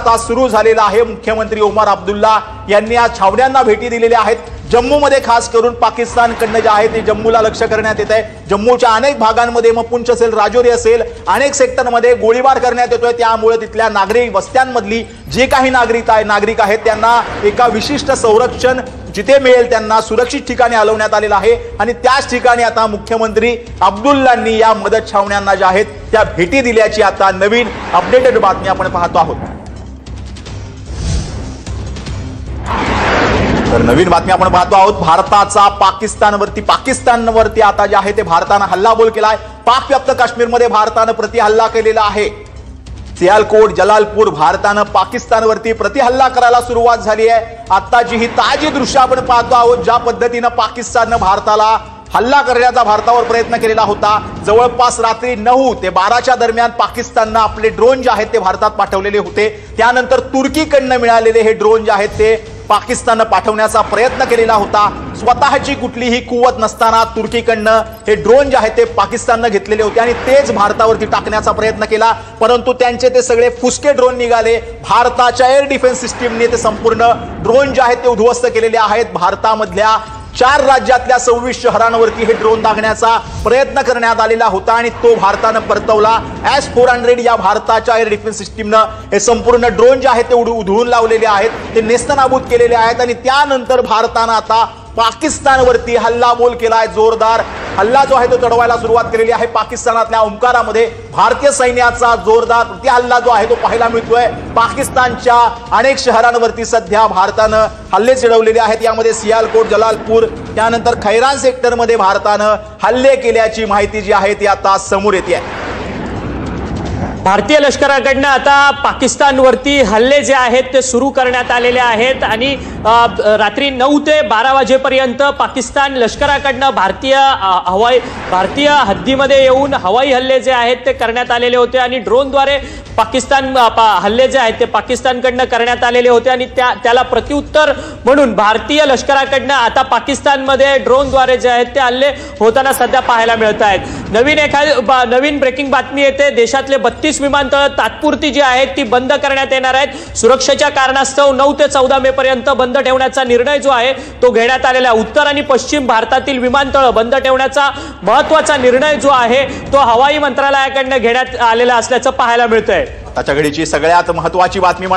आता सुरू झालेला आहे। मुख्यमंत्री ओमर अब्दुल्ला यांनी आज छावण्यांना भेटी दिलेल्या आहेत। जम्मूमध्ये खास करून पाकिस्तानकडनं जे आहे ते जम्मूला लक्ष करण्यात येत आहे। जम्मूच्या अनेक भागांमध्ये मग पुंछ असेल, राजौरी असेल, अनेक सेक्टरमध्ये गोळीबार करण्यात येतोय। त्यामुळे तिथल्या नागरिक वस्त्यांमधली जे काही नागरिक आहेत त्यांना एका विशिष्ट संरक्षण जिथे मिळेल त्यांना सुरक्षित ठिकाणी हलवण्यात आलेलं आहे आणि त्याच ठिकाणी आता मुख्यमंत्री अब्दुल्लांनी या मदत छावण्यांना ज्या आहेत त्या भेटी दिल्याची आता नवीन अपडेटेड बातमी आपण पाहतो आहोत। तर नवीन बातमी आपण पाहतो आहोत। भारताचा पाकिस्तानवरती आता जे आहे ते भारताने हल्लाबोल केलाय। पाक व्याप्त काश्मीरमध्ये भारताने प्रतिहल्ला केलेला आहे। सियालकोट, जलालपूर भारताने पाकिस्तानवरती प्रतिहल्ला करायला सुरुवात झाली आहे। आताची ही ताजी दृश्य आपण पाहतो आहोत, ज्या पद्धतीने पाकिस्तानने भारताला हल्ला करण्याचा भारतावर प्रयत्न केलेला होता। जवळपास रात्री 9 ते 12च्या दरम्यान पाकिस्तानने आपले ड्रोन जे आहेत ते भारतात पाठवलेले होते। त्यानंतर तुर्कीकडनं मिळालेले हे ड्रोन जे आहेत ते पाकिस्तानने पाठवण्याचा प्रयत्न केलेला होता। स्वतःची कुठलीही कुवत नसताना तुर्कीकडनं हे ड्रोन जे आहेत ते पाकिस्तानने घेतलेले होते आणि तेच भारतावरती टाकण्याचा प्रयत्न केला, परंतु त्यांचे ते सगळे फुसके ड्रोन निघाले। भारताच्या एअर डिफेन्स सिस्टीमने ते संपूर्ण ड्रोन जे आहेत ते उद्ध्वस्त केलेले आहेत। भारतामधल्या 4 राज्यातल्या 26 शहरांवरती हे ड्रोन दागण्याचा प्रयत्न करण्यात आलेला होता आणि तो भारताने परतवला। S-400 या भारताच्या एअर डिफेन्स सिस्टीमनं हे संपूर्ण ड्रोन जे आहेत ते उधळून लावलेले आहेत, ते नेस्तनाबूत केलेले आहेत आणि त्यानंतर भारताने आता पाकिस्तानवरती हल्लाबोल केलाय। जोरदार हल्ला जो आहे तो चढवायला सुरुवात केलेली आहे। पाकिस्तानातल्या ओमकारामध्ये भारतीय सैन्याचा जोरदार प्रतिहल्ला जो आहे तो पाहायला मिळतोय। पाकिस्तानच्या अनेक शहरांवरती सध्या भारताने हल्ले चढवलेले आहेत। यामध्ये सियालकोट, जलालपूर, त्यानंतर खैरान सेक्टरमध्ये भारताने हल्ले केल्याची माहिती जी आहे ती आता समोर येते आहे। भारतीय लष्कराकडनं आता पाकिस्तानवरती हल्ले जे आहेत ते सुरू करण्यात आलेले आहेत आणि रात्री 9 ते 12 वाजेपर्यंत पाकिस्तान लष्कराकडनं भारतीय हद्दीमध्ये येऊन हवाई हल्ले जे आहेत ते करण्यात आलेले होते आणि ड्रोनद्वारे पाकिस्तान हल्ले जे आहेत ते पाकिस्तानकडनं करण्यात आलेले होते आणि त्याला प्रत्युत्तर म्हणून भारतीय लष्कराकडनं आता पाकिस्तानमध्ये ड्रोनद्वारे जे आहेत ते हल्ले होताना सध्या पाहायला मिळत आहेत। नवीन ब्रेकिंग बातमी येते। देशातले 32 विमानतळ तात्पुरती जी आहेत ती बंद करण्यात येणार आहेत। सुरक्षेच्या कारणास्तव 9 ते 14 मे पर्यंत बंद ठेवण्याचा निर्णय जो आहे तो घेण्यात आलेला आहे। उत्तर आणि पश्चिम भारतातील विमानतळ बंद ठेवण्याचा महत्त्वाचा निर्णय जो आहे तो हवाई मंत्रालयाकडनं घेण्यात आलेला असल्याचं पाहायला मिळतंय। आताच्या घडीची सगळ्यात महत्त्वाची बातमी